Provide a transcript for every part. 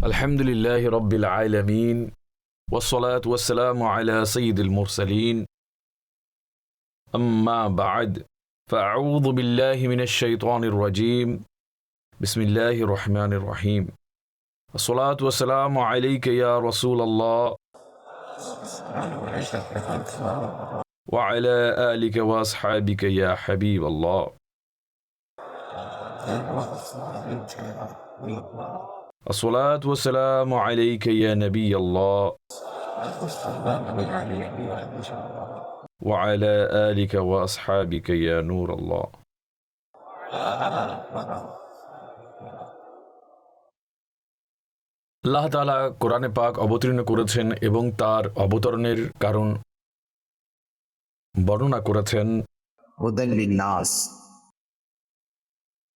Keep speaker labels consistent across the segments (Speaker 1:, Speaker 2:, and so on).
Speaker 1: الحمد لله رب العالمين والصلاة والسلام على سيد المرسلين أما بعد فأعوذ بالله من الشيطان الرجيم بسم الله الرحمن الرحيم الصلاة والسلام عليك يا رسول الله وعلى آلك وأصحابك يا حبيب الله الصلاة والسلام عليك يا نبي الله وعلى آلك وأصحابك يا نور الله আল্লাহ তাআলা কোরআনে পাক অবতীর্ণ করেছেন এবং তার অবতরণের কারণ বর্ণনা করেছেন।
Speaker 2: হুদাল লিন্নাস,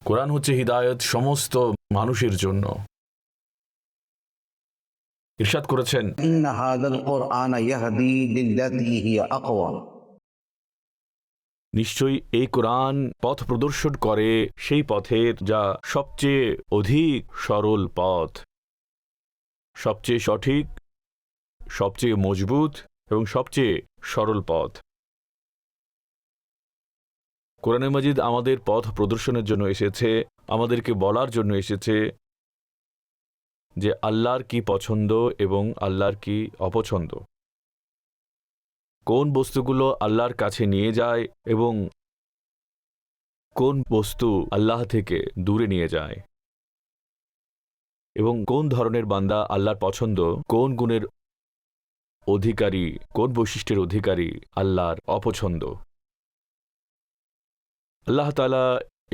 Speaker 1: কোরআন হচ্ছে হিদায়াত সমস্ত মানুষের জন্য। ইরশাদ করেছেন,
Speaker 2: ইন্না হাযাল কুরআনা ইয়াহদি লিল্লাতী হিয়া আকওয়াম।
Speaker 1: নিশ্চয়ই এই কোরআন পথ প্রদর্শন করে সেই পথের যা সবচেয়ে অধিক সরল পথ, সবচেয়ে সঠিক, সবচেয়ে মজবুত এবং সবচেয়ে সরল পথ। কোরআনে মাজিদ আমাদের পথ প্রদর্শনের জন্য এসেছে, আমাদেরকে বলার জন্য এসেছে যে আল্লাহর কি পছন্দ এবং আল্লাহর কি অপছন্দ, কোন বস্তুগুলো আল্লাহর কাছে নিয়ে যায় এবং কোন বস্তু আল্লাহ থেকে দূরে নিয়ে যায়, এবং কোন ধরনের বান্দা আল্লাহর পছন্দ, কোন গুণের অধিকারী, কোন বৈশিষ্ট্যের অধিকারী আল্লাহর অপছন্দ। আল্লাহ তাআলা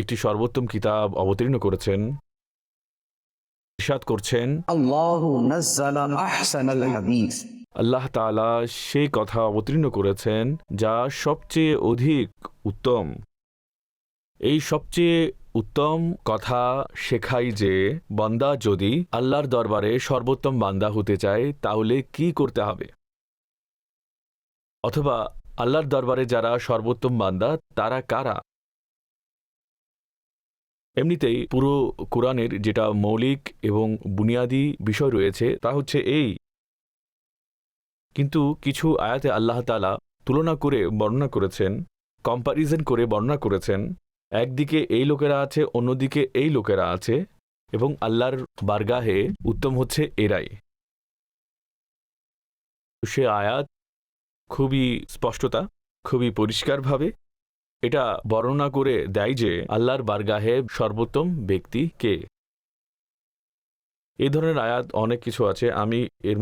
Speaker 1: একটি সর্বোত্তম কিতাব অবতীর্ণ করেছেন। ইরশাদ করছেন,
Speaker 2: আল্লাহু নাযালা আহসানাল হাদিস।
Speaker 1: আল্লাহ তাআলা সেই কথা অবতীর্ণ করেছেন যা সবচেয়ে অধিক উত্তম। এই সবচেয়ে উত্তম কথা শেখাই যে বান্দা যদি আল্লাহর দরবারে সর্বোত্তম বান্দা হতে চায় তাহলে কি করতে হবে, অথবা আল্লাহর দরবারে যারা সর্বোত্তম বান্দা তারা কারা। এমনিতেই পুরো কোরআনের যেটা মৌলিক এবং বুনিয়াদি বিষয় রয়েছে তা হচ্ছে এই, কিন্তু কিছু আয়াতে আল্লাহ তাআলা তুলনা করে বর্ণনা করেছেন, কম্প্যারিজন করে বর্ণনা করেছেন। একদিকে এই লোকেরা আছে, অন্যদিকে এই লোকেরা আছে, এবং আল্লাহর বারগাহে উত্তম হচ্ছে এরাই। সে আয়াত খুবই স্পষ্টতা, খুবই পরিষ্কারভাবে এটা বর্ণনা করে দেয় যে আল্লাহর বারগাহে সর্বোত্তম ব্যক্তি কে। এই ধরনের আয়াত অনেক কিছু আছে, আমি এর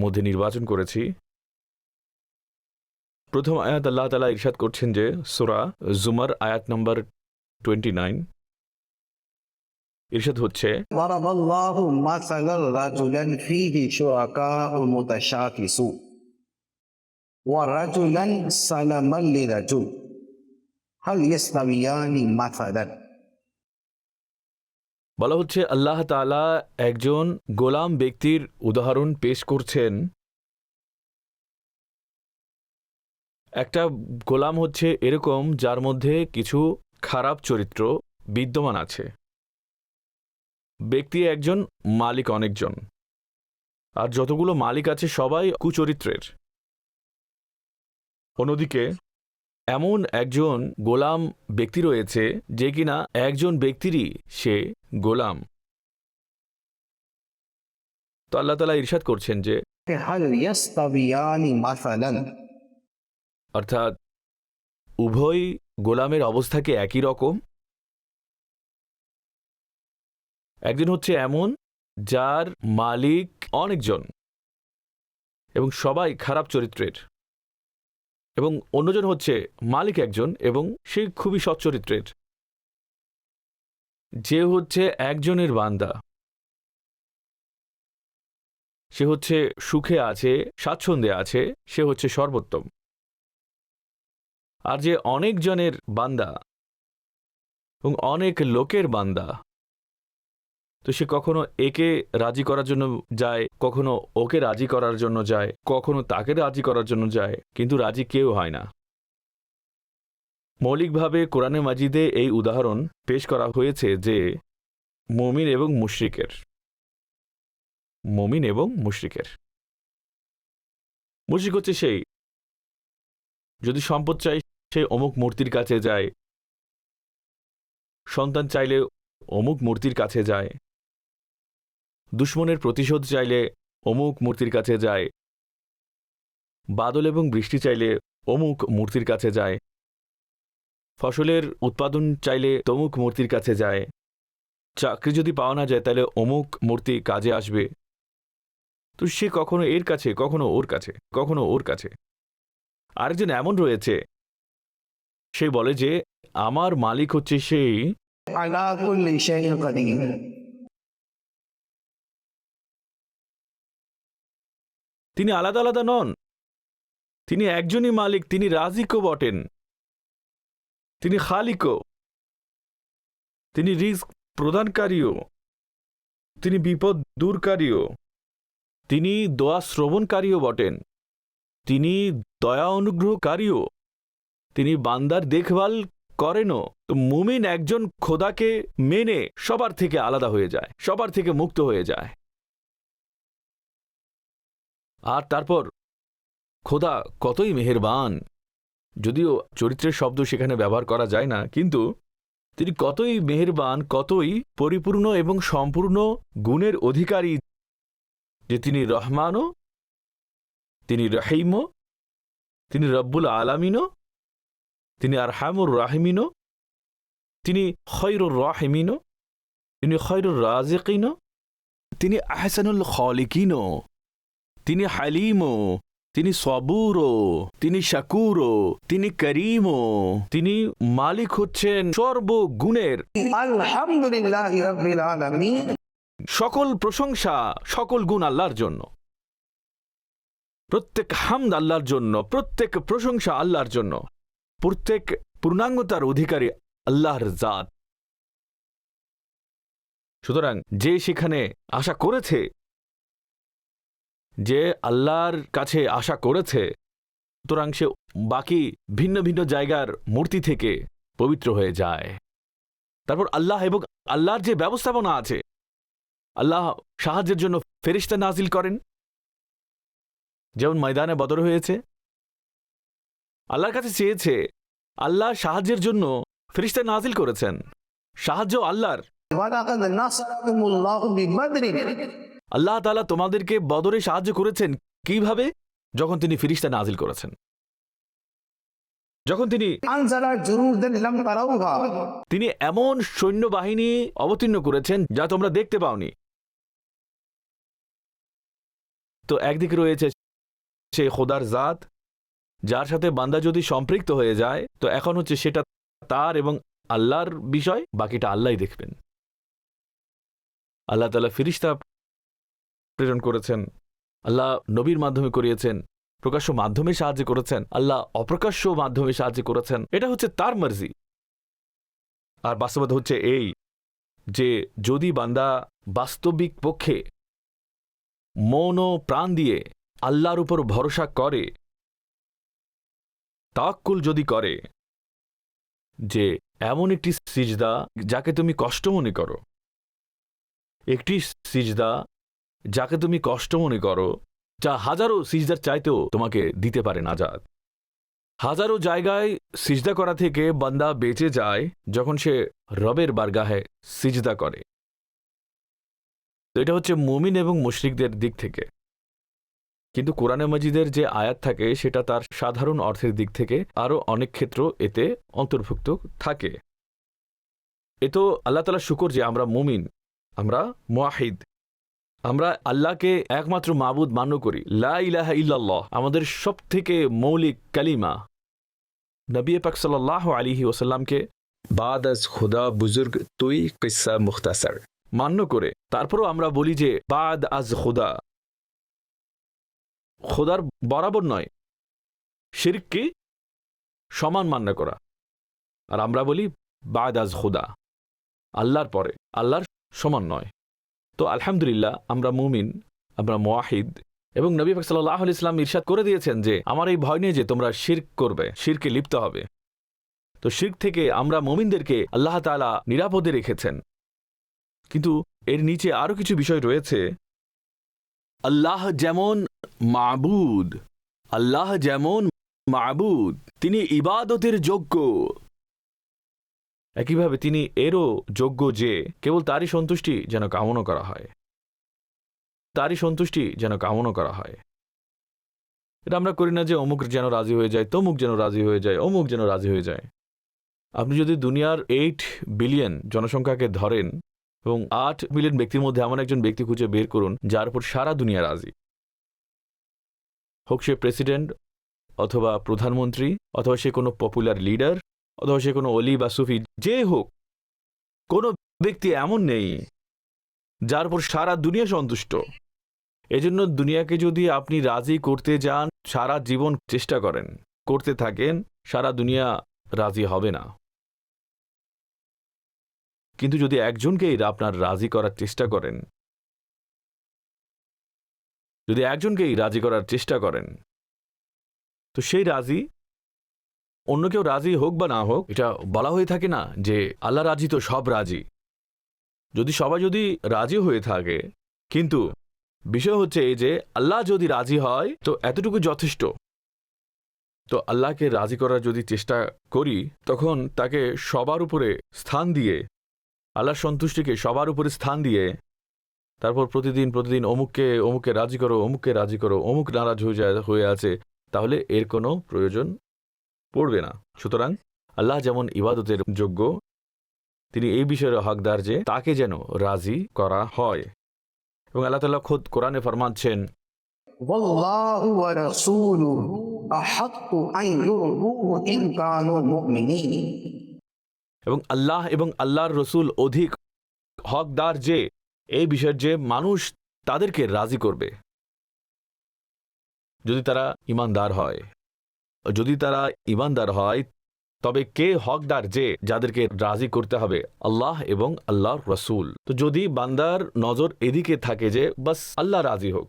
Speaker 1: মধ্যে নির্বাচন করেছি। প্রথম আয়াত আল্লাহ তাআলা ইরশাদ করছেন যে সূরা জুমার আয়াত নম্বর 29, ইরশাদ হচ্ছে,
Speaker 2: ওয়ারাদাল্লাহু মাসালাল রাজুলান ফীহি শুরাকাউ মুতাশাকিসুন ওয়া রাজুলান সালামান লিরাজুল হাল ইয়াসতাবিয়ানি মাসালান।
Speaker 1: বলা হচ্ছে আল্লাহ তাআলা একজন গোলাম ব্যক্তির উদাহরণ পেশ করছেন। একটা গোলাম হচ্ছে এরকম যার মধ্যে কিছু খারাপ চরিত্র বিদ্যমান আছে। ব্যক্তি একজন, মালিক অনেকজন, আর যতগুলো মালিক আছে সবাই কুচরিত্রের। অন্যদিকে এমন একজন গোলাম ব্যক্তি রয়েছে যে কিনা একজন ব্যক্তিরই সে গোলাম। তো আল্লাহ তাআলা ইরশাদ করছেন যে
Speaker 2: হাল ইয়াসতাবিয়ানি মাসালান,
Speaker 1: অর্থাৎ উভয় গোলামের অবস্থা কি একই রকম? একজন হচ্ছে এমন যার মালিক অনেকজন এবং সবাই খারাপ চরিত্রের, এবং অন্যজন হচ্ছে মালিক একজন এবং সে খুবই সৎ চরিত্রের। যে হচ্ছে একজনের বান্দা, সে হচ্ছে সুখে আছে, স্বাচ্ছন্দ্যে আছে, সে হচ্ছে সর্বোত্তম। আর যে অনেকজনের বান্দা এবং অনেক লোকের বান্দা, তো সে কখনো একে রাজি করার জন্য যায়, কখনো ওকে রাজি করার জন্য যায়, কখনো তাকে রাজি করার জন্য যায়, কিন্তু রাজি কেউ হয় না। মৌলিকভাবে কোরআনে মাজিদে এই উদাহরণ পেশ করা হয়েছে যে মুমিন এবং মুশরিকের। মুমিন এবং মুশরিকের। মুশরিক হচ্ছে সেই, যদি সম্পদ চাই সে অমুক মূর্তির কাছে যায়, সন্তান চাইলে অমুক মূর্তির কাছে যায়, দুশ্মনের প্রতিশোধ চাইলে অমুক মূর্তির কাছে যায়, বাদল এবং বৃষ্টি চাইলে অমুক মূর্তির কাছে যায়, ফসলের উৎপাদন চাইলে তমুক মূর্তির কাছে যায়, চাকরি যদি পাওয়া না যায় তাহলে অমুক মূর্তি কাজে আসবে। তো সে কখনো এর কাছে, কখনো ওর কাছে, কখনো ওর কাছে। আরেকজন এমন রয়েছে, সে বলে যে আমার মালিক হচ্ছে সেই
Speaker 2: على كل شيء قدير।
Speaker 1: তিনি আলাদা আলাদা নন, তিনি একজনই মালিক, তিনি রাজিকও বটেন, তিনি খালিকও, তিনি রিস্ক প্রদানকারীও, তিনি বিপদ দূরকারীও, তিনি দোয়া শ্রবণকারীও বটেন, তিনি দয়া অনুগ্রহকারীও, তিনি বান্দার দেখভাল করেনও। তো মুমিন একজন খোদাকে মেনে সবার থেকে আলাদা হয়ে যায়, সবার থেকে মুক্ত হয়ে যায়। আর তারপর খোদা কতই মেহেরবান, যদিও চরিত্রের শব্দ সেখানে ব্যবহার করা যায় না, কিন্তু তিনি কতই মেহেরবান, কতই পরিপূর্ণ এবং সম্পূর্ণ গুণের অধিকারী, যে তিনি রহমানও, তিনি রহিমও, তিনি রব্বুল আলামিনও, তিনি আরহামুর রাহিমিনও, তিনি খৈরুর রাহিমিনও, তিনি খৈরুর রাজিকিনও, তিনি আহসানুল খালিকিনও, তিনি হালিমও, তিনি সবুরও, তিনি শাকুরও, তিনি করিমও, তিনি মালিক হচ্ছেন সর্বগুণের।
Speaker 2: আলহামদুলিল্লাহি রাব্বিল আলামিন।
Speaker 1: সকল প্রশংসা, সকল গুণ আল্লাহর জন্য, প্রত্যেক হামদ আল্লাহর জন্য, প্রত্যেক প্রশংসা আল্লাহর জন্য, প্রত্যেক পূর্ণাঙ্গতার অধিকারী আল্লাহর জাত। সুতরাং যে সেখানে আশা করেছে, যে আল্লাহর কাছে আশা করেছে, সুতরাং সে বাকি ভিন্ন ভিন্ন জায়গার মূর্তি থেকে পবিত্র হয়ে যায়। তারপর আল্লাহ এবং আল্লাহর যে ব্যবস্থাপনা আছে, আল্লাহ সাহায্যের জন্য ফেরেশতা নাজিল করেন, যেমন ময়দানে বদর হয়েছে, আল্লাহর কাছে চেয়েছে, আল্লাহ সাহায্যের জন্য ফেরেশতা নাজিল করেছেন। সাহায্য আল্লাহর।
Speaker 2: ওয়ালাকাদ নাসরাকুমুল্লাহু বিবদর।
Speaker 1: আল্লাহ তাআলা তোমাদেরকে বদরে সাহায্য করেছেন কিভাবে? যখন তিনি ফেরেশতা নাজিল করেছেন, যখন তিনি
Speaker 2: আনজালা জুনুদান লাম তারাউহা।
Speaker 1: তিনি এমন সৈন্যবাহিনী অবতীর্ণ করেছেন যা তোমরা দেখতে পাওনি। তো একদিকে রয়েছে সেই খোদার জাত, যার সাথে বান্দা যদি সম্পৃক্ত হয়ে যায়, তো এখন হচ্ছে সেটা তার এবং আল্লাহর বিষয়, বাকিটা আল্লাহই দেখবেন। আল্লাহ তাআলা ফেরেশতা প্রেরণ করেছেন, আল্লাহ নবীর মাধ্যমে করিয়েছেন, প্রকাশ্য মাধ্যমে সাহায্য করেছেন, আল্লাহ অপ্রকাশ্য মাধ্যমে সাহায্য করেছেন। এটা হচ্ছে তার মর্জি। আর বাস্তবতা হচ্ছে এই যে যদি বান্দা বাস্তবিক পক্ষে মন ও প্রাণ দিয়ে আল্লাহর উপর ভরসা করে, তাওয়াক্কুল যদি করে, যে এমন একটি সিজদা যাকে তুমি কষ্ট মনে করো, একটি সিজদা যাকে তুমি কষ্ট মনে করো, যা হাজারো সিজদার চাইতেও তোমাকে দিতে পারে নাজাত। হাজারো জায়গায় সিজদা করা থেকে বান্দা বেঁচে যায় যখন সে রবের বারগাহে সিজদা করে। তো এটা হচ্ছে মুমিন এবং মুশরিকদের দিক থেকে। কিন্তু কোরআনে মাজিদের যে আয়াত থাকে সেটা তার সাধারণ অর্থের দিক থেকে আরও অনেক ক্ষেত্র এতে অন্তর্ভুক্ত থাকে। এ তো আল্লাহ তাআলার শুকর যে আমরা মুমিন, আমরা মুয়াহিদ, আমরা আল্লাহকে একমাত্র মাবুদ মান্য করি। লা ইলাহা ইল্লাল্লাহ আমাদের সব থেকে মৌলিক কালিমা। নবী পাক সাল্লাল্লাহু আলাইহি ওয়াসাল্লামকে
Speaker 3: बाद अज खुदा बुजुर्ग तुई किस्सा मुख्तसर
Speaker 1: মান্য করে তারপরও আমরা বলি যে বাদ আজ খুদা, খোদার বরাবর নয়, শিরককে সমান মান্য করা। আর আমরা বলি বাদ আজ খুদা, আল্লাহর পরে, আল্লাহর সমান নয়। তো আলহামদুলিল্লাহ আমরা মুমিন, আমরা মুয়াহিদ, এবং নবী পাক সাল্লাল্লাহু আলাইহি ওয়াসাল্লাম ইরশাদ করে দিয়েছেন যে আমার এই ভয় নেই যে তোমরা শিরক করবে, শিরকে লিপ্ত হবে। তো শিরক থেকে আমরা মুমিনদেরকে আল্লাহ তাআলা নিরাপদে রেখেছেন। কিন্তু এর নিচে আরও কিছু বিষয় রয়েছে আল্লাহ যেমন মাবুদ, আল্লাহ যেমন মাবুদ, তিনি ইবাদতের যোগ্য, একইভাবে তিনি এরও যোগ্য যে কেবল তারই সন্তুষ্টি যেন কামনা করা হয়, তারই সন্তুষ্টি যেন কামনা করা হয়। এটা আমরা করি না যে অমুক যেন রাজি হয়ে যায়, তমুক যেন রাজি হয়ে যায়, অমুক যেন রাজি হয়ে যায়। আপনি যদি দুনিয়ার 8 বিলিয়ন জনসংখ্যাকে ধরেন এবং 8 বিলিয়ন ব্যক্তির মধ্যে এমন একজন ব্যক্তি খুঁজে বের করুন যার উপর সারা দুনিয়া রাজি, হোক সে প্রেসিডেন্ট অথবা প্রধানমন্ত্রী অথবা সে কোনো পপুলার লিডার অথবা সে কোনো অলি বা সুফি, যে হোক, কোনো ব্যক্তি এমন নেই যার উপর সারা দুনিয়া সন্তুষ্ট। এজন্য দুনিয়াকে যদি আপনি রাজি করতে যান, সারা জীবন চেষ্টা করেন, করতে থাকেন, সারা দুনিয়া রাজি হবে না। কিন্তু যদি একজনকেই আপনার রাজি করার চেষ্টা করেন, যদি একজনকেই রাজি করার চেষ্টা করেন, তো সেই রাজি অন্য কেউ রাজি হোক বা না হোক, এটা বলা হয়ে থাকে না যে আল্লাহ রাজি তো সব রাজি। যদি সবাই যদি রাজি হয়ে থাকে, কিন্তু বিষয় হচ্ছে এই যে আল্লাহ যদি রাজি হয় তো এতটুকু যথেষ্ট। তো আল্লাহকে রাজি করার যদি চেষ্টা করি, তখন তাকে সবার উপরে স্থান দিয়ে, আল্লাহর সন্তুষ্টিকে সবার উপরে স্থান দিয়ে, তারপর প্রতিদিন প্রতিদিন অমুককে রাজি করো, অমুককে রাজি করো, অমুক নারাজ হয়ে আছে, তাহলে এর কোনো প্রয়োজন পড়বে না। সুতরাং আল্লাহ যেমন ইবাদতের যোগ্য, তিনি এই বিষয়ের হকদার যে তাকে যেন রাজি করা হয়। এবং আল্লাহ তাআলা খোদ কোরআনে ফরমাচ্ছেন,
Speaker 2: والله ورسوله أحق أن يرضوه إن كانوا مؤمنين।
Speaker 1: এবং আল্লাহর রসুল অধিক হকদার যে এই বিষয়ের যে মানুষ তাদেরকে রাজি করবে, যদি তারা ঈমানদার হয়। যদি তারা ঈমানদার হয়, তবে কে হকদার যে যাদেরকে রাজি করতে হবে? আল্লাহ এবং আল্লাহর রসুল। তো যদি বান্দার নজর এদিকে থাকে যে বাস আল্লাহ রাজি হোক,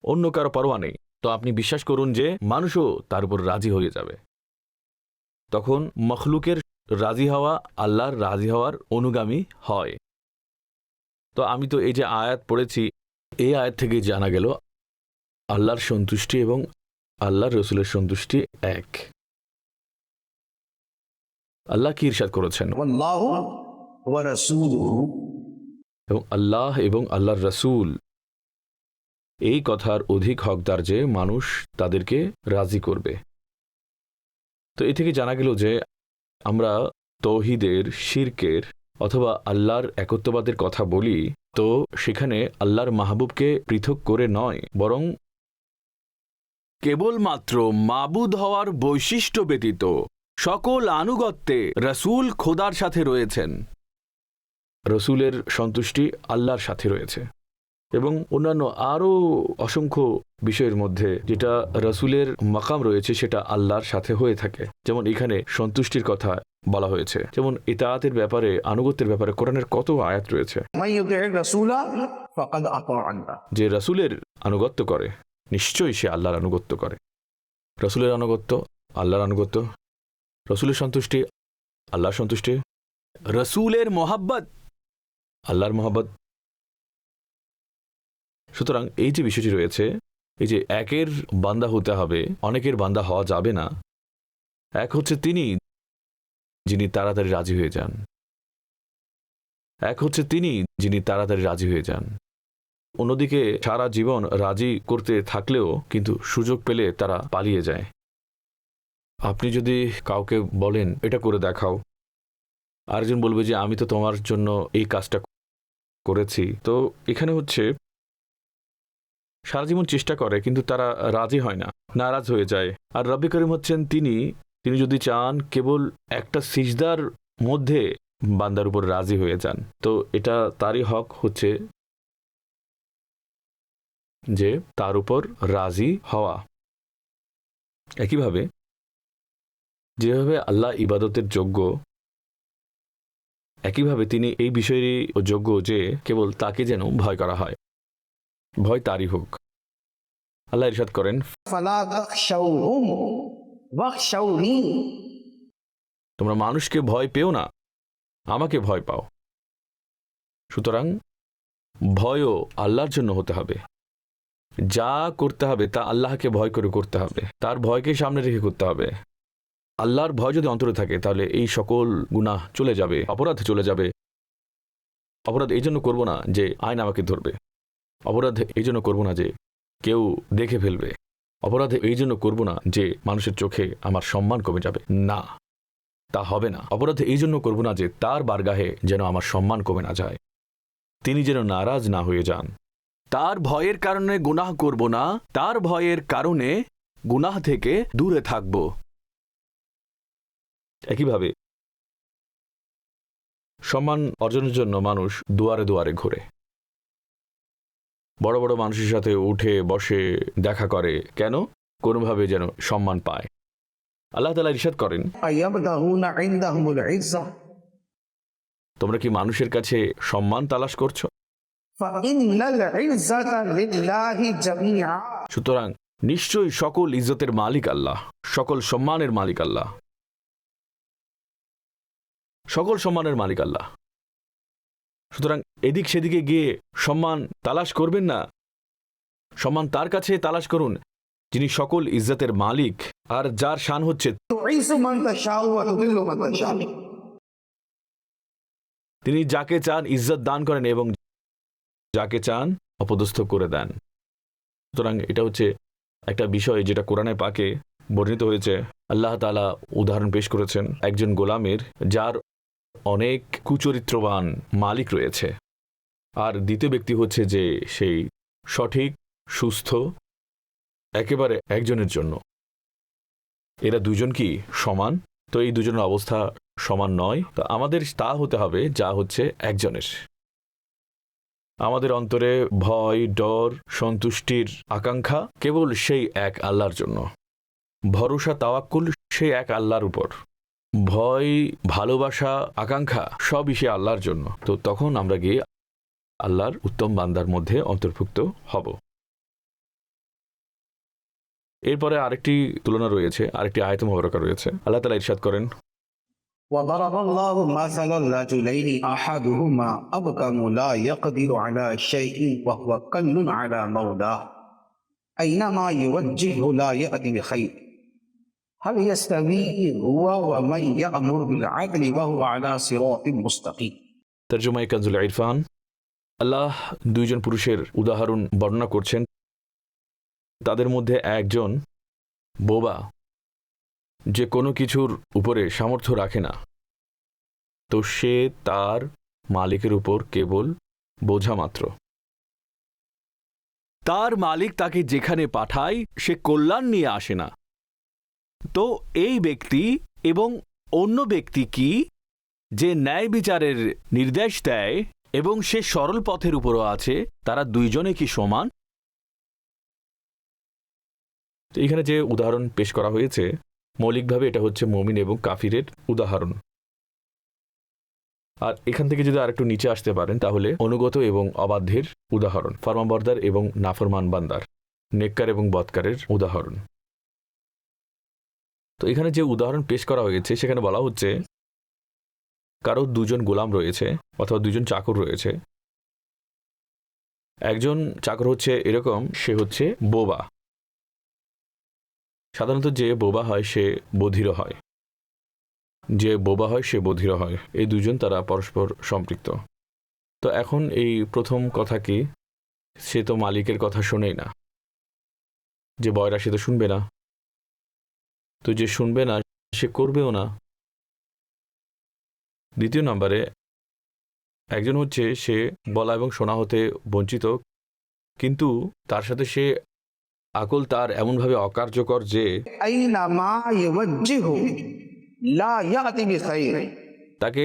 Speaker 1: অন্য কারো পরোয়া নেই, তো আপনি বিশ্বাস করুন যে মানুষও তার উপর রাজি হয়ে যাবে। তখন মখলুকের রাজি হওয়া আল্লাহর রাজি হওয়ার অনুগামী হয়। তো আমি তো এই যে আয়াত পড়েছি, এই আয়াত থেকে জানা গেল আল্লাহর সন্তুষ্টি এবং আল্লাহর রসুলের সন্তুষ্টি এক। আল্লাহ কি ইরশাদ করেছেন?
Speaker 2: والله ورسوله।
Speaker 1: এবং আল্লাহ এবং আল্লাহর রসুল এই কথার অধিক হকদার যে মানুষ তাদেরকে রাজি করবে। তো এ থেকে জানা গেল যে আমরা তৌহিদের, শিরকের অথবা আল্লাহর একত্ববাদের কথা বলি, তো সেখানে আল্লাহর মাহবুবকে পৃথক করে নয়, বরং কেবলমাত্র মাবুদ হওয়ার বৈশিষ্ট্য ব্যতীত সকল আনুগত্যে রসুল খোদার সাথে রয়েছেন। রসুলের সন্তুষ্টি আল্লাহর সাথে রয়েছে এবং অন্যান্য আরও অসংখ্য বিষয়ের মধ্যে যেটা রসুলের মাকাম রয়েছে সেটা আল্লাহর সাথে হয়ে থাকে। যেমন এখানে সন্তুষ্টির কথা বলা হয়েছে, যেমন ইতাআতের ব্যাপারে, আনুগত্যের ব্যাপারে কোরআনের কত আয়াত রয়েছে।
Speaker 2: من يطع الرسول فقد أطاع الله।
Speaker 1: যে রসুলের আনুগত্য করে নিশ্চয়ই সে আল্লাহর আনুগত্য করে। রসুলের আনুগত্য আল্লাহর আনুগত্য, রসুলের সন্তুষ্টি আল্লাহর সন্তুষ্টি, রসুলের মোহাব্বত আল্লাহর মোহাব্বত। সুতরাং এই যে বিষয়টি রয়েছে, এই যে একের বান্দা হতে হবে, অনেকের বান্দা হওয়া যাবে না। এক হচ্ছে তিনি যিনি তাড়াতাড়ি রাজি হয়ে যান, এক হচ্ছে তিনি যিনি তাড়াতাড়ি রাজি হয়ে যান। অন্যদিকে সারা জীবন রাজি করতে থাকলেও কিন্তু সুযোগ পেলে তারা পালিয়ে যায়। আপনি যদি কাউকে বলেন এটা করে দেখাও, আরেকজন বলবে যে আমি তো তোমার জন্য এই কাজটা করেছি। তো এখানে হচ্ছে সারা জীবন চেষ্টা করে কিন্তু তারা রাজি হয় না, নারাজ হয়ে যায়। আর রব্বি করিম হচ্ছেন তিনি যদি চান কেবল একটা সিজদার মধ্যে বান্দার উপর রাজি হয়ে যান, তো এটা তারই হক হচ্ছে যে তার উপর রাজি হওয়া। একইভাবে যেভাবে আল্লাহ ইবাদতের যোগ্য, একইভাবে তিনি এই বিষয়েরই যোগ্য যে কেবল তাকে যেন ভয় করা হয়, ভয় তারই হোক। আল্লাহ ইরশাদ করেন,
Speaker 2: فلا تخشوهم واخشوني।
Speaker 1: তোমরা মানুষকে ভয় পেও না, আমাকে ভয় পাও। সুতরাং ভয়ও আল্লাহর জন্য হতে হবে। যা করতে হবে তা আল্লাহকে ভয় করে করতে হবে, তার ভয়কে সামনে রেখে করতে হবে। আল্লাহর ভয় যদি অন্তরে থাকে তাহলে এই সকল গুনাহ চলে যাবে, অপরাধ চলে যাবে। অপরাধ এই জন্য করবো না যে আইন আমাকে ধরবে, অপরাধ এই জন্য করবো না যে কেউ দেখে ফেলবে, অপরাধ এই জন্য করবো না যে মানুষের চোখে আমার সম্মান কমে যাবে, না, তা হবে না। অপরাধ এই জন্য করবো না যে তার বারগাহে যেন আমার সম্মান কমে না যায়, তিনি যেন নারাজ না হয়ে যান। তার ভয়ের কারণে গুনাহ করব না, তার ভয়ের কারণে গুনাহ থেকে দূরে থাকব। একইভাবে সম্মান অর্জনের জন্য মানুষ দুয়ারে দুয়ারে ঘোরে, বড় বড় মানুষের সাথে উঠে বসে দেখা করে, কেন? কোনোভাবে যেন সম্মান পায়। আল্লাহ তাআলা ইরশাদ করেন,
Speaker 2: أيبتغون عندهم العزة
Speaker 1: তোমরা কি মানুষের কাছে সম্মান তালাশ করছো?
Speaker 2: فإن العزة لله جميعا
Speaker 1: সুতরাং নিশ্চয়ই সকল ইজ্জতের মালিক আল্লাহ, সকল সম্মানের মালিক আল্লাহ, সকল সম্মানের মালিক আল্লাহ। সুতরাং এদিক সেদিকে গিয়ে সম্মান তালাশ করবেন না, সম্মান তার কাছে তালাশ করুন যিনি সকল ইজ্জতের মালিক, আর যার শান হচ্ছে
Speaker 2: تعز من تشاء وتذل من تشاء
Speaker 1: তিনি যাকে চান ইজ্জত দান করেন এবং যাকে চান অপদস্থ করে দেন। সুতরাং এটা হচ্ছে একটা বিষয় যেটা কোরআনে পাকে বর্ণিত হয়েছে। আল্লাহ তাআলা উদাহরণ পেশ করেছেন একজন গোলামের যার অনেক কুচরিত্রবান মালিক রয়েছে, আর দ্বিতীয় ব্যক্তি হচ্ছে যে সেই সঠিক সুস্থ একেবারে একজনের জন্য। এরা দুজন কি সমান? তো এই দুজনের অবস্থা সমান নয়। তো আমাদের তা হতে হবে যা হচ্ছে একজনের। আমাদের অন্তরে ভয়, ডর, সন্তুষ্টির আকাঙ্ক্ষা কেবল সেই এক আল্লাহর জন্য, ভরসা তাওয়াক্কুল সেই এক আল্লাহর উপর, ভয়, ভালোবাসা, আকাঙ্ক্ষা সবই সে আল্লাহর জন্য। তো তখন আমরা গিয়ে আল্লাহর উত্তম বান্দার মধ্যে অন্তর্ভুক্ত হব। এরপরে আরেকটি তুলনা রয়েছে, আরেকটি আয়াত মুবারাকা রয়েছে। আল্লাহ তাআলা ইরশাদ করেন,
Speaker 2: وضرب الله مثلا رجلين احدهما ابكم لا يقدر على شيء وهو كل على مولاه اينما يوجهه لا ياتي بخير هل يستوي هو ومن يامر بالعدل وهو على صراط مستقيم
Speaker 1: তরজমায়ে কানজুল ইরফান। আল্লাহ দুইজন পুরুষের উদাহরণ বর্ণনা করছেন। তাদের মধ্যে একজন বোবা, যে কোনো কিছুর উপরে সামর্থ্য রাখে না, তো সে তার মালিকের উপর কেবল বোঝা মাত্র। তার মালিক তাকে যেখানে পাঠায় সে কল্যাণ নিয়ে আসে না। তো এই ব্যক্তি এবং অন্য ব্যক্তি কি, যে ন্যায় বিচারের নির্দেশ দেয় এবং সে সরল পথের উপরও আছে, তারা দুইজনে কি সমান? এখানে যে উদাহরণ পেশ করা হয়েছে মৌলিকভাবে এটা হচ্ছে মুমিন এবং কাফিরের উদাহরণ। আর এখান থেকে যদি আরেকটু নিচে আসতে পারেন তাহলে অনুগত এবং অবাধ্যের উদাহরণ, ফরমাবরদার এবং নাফরমান বান্দার, নেককার এবং বদকারের উদাহরণ। তো এখানে যে উদাহরণ পেশ করা হয়েছে সেখানে বলা হচ্ছে কারো দুজন গোলাম রয়েছে অথবা দুজন চাকর রয়েছে। একজন চাকর হচ্ছে এরকম, সে হচ্ছে বোবা। সাধারণত যে বোবা হয় সে বধির হয়, যে বোবা হয় সে বধির হয়, এই দুজন তারা পরস্পর সম্পৃক্ত। তো এখন এই প্রথম কথা কি, সে তো মালিকের কথা শোনেই না, যে বয়রা সে তো শুনবে না, তো যে শুনবে না সে করবেও না। দ্বিতীয় নম্বরে একজন হচ্ছে সে বলা এবং শোনা হতে বঞ্চিত, কিন্তু তার সাথে সে আকল তার এমনভাবে অকার্যকর যে
Speaker 2: اينما يوجهه لا ياتي بخير
Speaker 1: তাকে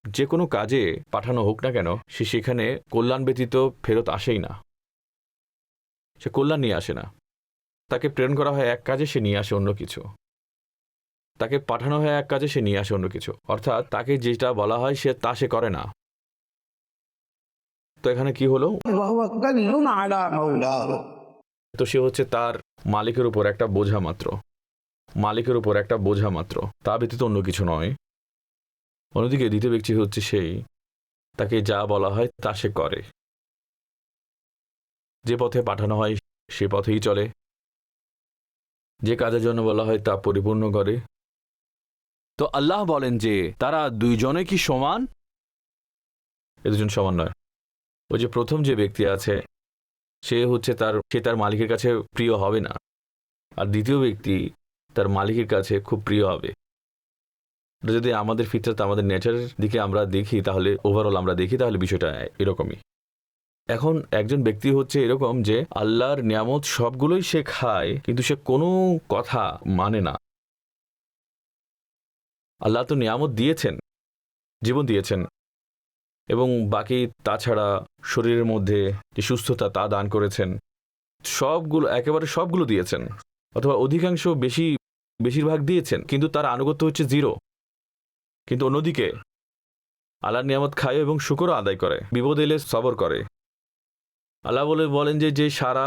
Speaker 1: যে কোনো কাজে পাঠানো হোক না কেন সে সেখানে কল্যাণ ব্যতীত ফেরত আসেই না, সে কল্যাণ নিয়ে আসে না। তাকে প্রেরণ করা হয় এক কাজে, সে নিয়ে আসে অন্য কিছু। তাকে পাঠানো হয় এক কাজে, সে নিয়ে আসে অন্য কিছু। অর্থাৎ তাকে যেটা বলা হয় সে করে না। তো এখানে কি হলো,
Speaker 2: وهو كل على مولاه
Speaker 1: তো সে হচ্ছে তার মালিকের উপর একটা বোঝা মাত্র, মালিকের উপর একটা বোঝা মাত্র, তা ব্যতীত অন্য কিছু নয়। অন্যদিকে দ্বিতীয় ব্যক্তি হচ্ছে সেই, তাকে যা বলা হয় তা সে করে, যে পথে পাঠানো হয় সে পথেই চলে, যে কাজের জন্য বলা হয় তা পরিপূর্ণ করে। তো আল্লাহ বলেন যে তারা দুইজনে কি সমান? এ দুজন সমান নয়। ওই যে প্রথম যে ব্যক্তি আছে সে তার মালিকের কাছে প্রিয় হবে না, আর দ্বিতীয় ব্যক্তি তার মালিকের কাছে খুব প্রিয় হবে। যদি আমাদের ফিতরাত, আমাদের নেচারের দিকে আমরা দেখি, তাহলে ওভারঅল আমরা দেখি, তাহলে বিষয়টা এরকমই। এখন একজন ব্যক্তি হচ্ছে এরকম যে আল্লাহর নিয়ামত সবগুলোই সে খায়, কিন্তু সে কোনো কথা মানে না। আল্লাহ তো নিয়ামত দিয়েছেন, জীবন দিয়েছেন, এবং বাকি তাছাড়া শরীরের মধ্যে যে সুস্থতা তা দান করেছেন, সবগুলো, একেবারে সবগুলো দিয়েছেন, অথবা অধিকাংশ বেশিরভাগ দিয়েছেন, কিন্তু তার আনুগত্য হচ্ছে জিরো। কিন্তু অন্যদিকে আল্লাহর নিয়ামত খায় এবং শুকরও আদায় করে, বিপদ এলে সবর করে। আল্লাহ বলেন যে সারা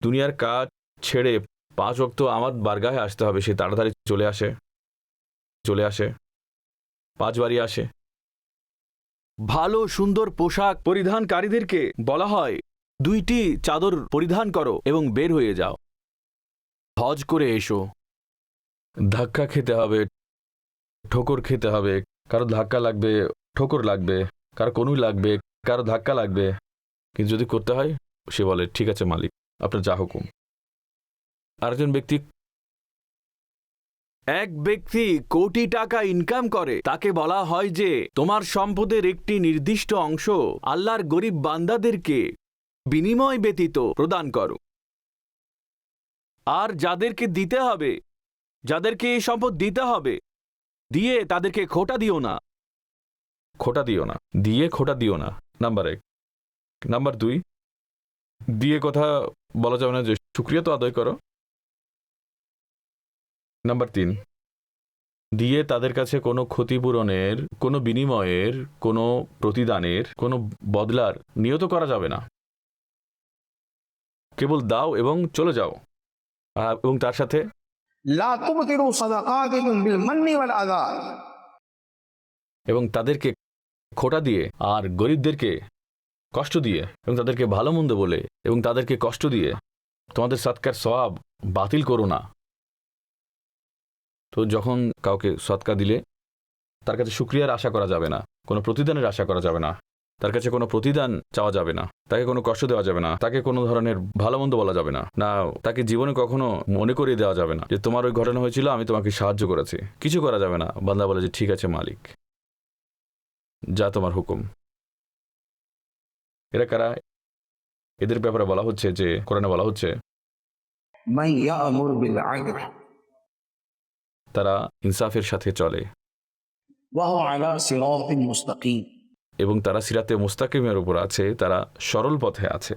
Speaker 1: দুনিয়ার কাজ ছেড়ে 5 ওয়াক্ত আমার বারগাহে আসতে হবে, সে তাড়াতাড়ি চলে আসে 5 বারই আসে। ভালো সুন্দর পোশাক পরিধানকারীদেরকে বলা হয় 2টি চাদর পরিধান করো এবং বের হয়ে যাও, হজ করে এসো। ধাক্কা খেতে হবে, ঠোকর খেতে হবে, কারো ধাক্কা লাগবে, ঠোকর লাগবে, কারো কনুই লাগবে, কারো ধাক্কা লাগবে, কিন্তু যদি করতে হয় সে বলে ঠিক আছে মালিক, আপনার যা হুকুম। এক ব্যক্তি কোটি টাকা ইনকাম করে, তাকে বলা হয় যে তোমার সম্পদের একটি নির্দিষ্ট অংশ আল্লাহর গরিব বান্দাদেরকে বিনিময় ব্যতীত প্রদান করো, আর যাদেরকে দিতে হবে, যাদেরকে এই সম্পদ দিতে হবে, দিয়ে তাদেরকে খোটা দিও না, দিয়ে খোটা দিও না। নাম্বার 1। নাম্বার 2, দিয়ে কথা বলা যাবে না যে শুকরিয়া তো আদায় করো। নাম্বার 3, দিয়ে তাদের কাছে কোনো ক্ষতিপূরণের, কোনো বিনিময়ের, কোনো প্রতিদানের, কোনো বদলার নিয়ত করা যাবে না। কেবল দাও এবং চলে যাও। এবং তার সাথে
Speaker 2: লা তুবতিলু সাদাকাতিকুম বিল মান্নি ওয়াল আযা,
Speaker 1: এবং তাদেরকে খোটা দিয়ে আর গরিবদেরকে কষ্ট দিয়ে এবং তাদেরকে ভালো মন্দ বলে এবং তাদেরকে কষ্ট দিয়ে তোমাদের সৎকার সওয়াব বাতিল করো না। তো যখন কাউকে সৎকা দিলে তার কাছে শুকরিয়ার আশা করা যাবে না, কোনো প্রতিদানের আশা করা যাবে না, তার কাছে কোনো প্রতিদান চাওয়া যাবে না, তাকে কোনো কষ্ট দেওয়া যাবে না, তাকে কোনো ধরনের ভালো মন্দ বলা যাবে না, না তাকে জীবনে কখনো মনে করিয়ে দেওয়া যাবে না যে তোমার ওই ঘটনা হয়েছিল, আমি তোমাকে সাহায্য করেছি। কিছু করা যাবে না। বান্দা বলে যে ঠিক আছে মালিক, যা তোমার হুকুম। এরা কারা? এদের ব্যাপারে বলা হচ্ছে যে কোরআনে বলা হচ্ছে
Speaker 2: মান ইয়া'মুর বিল আদল
Speaker 1: তারা ইনসাফের সাথে চলে
Speaker 2: ওয়া হুয়া আলা সিরাতিন মুস্তাকিম,
Speaker 1: এবং তারা সিরাতে মুস্তাকিমের উপর আছে, তারা সরল পথে আছে।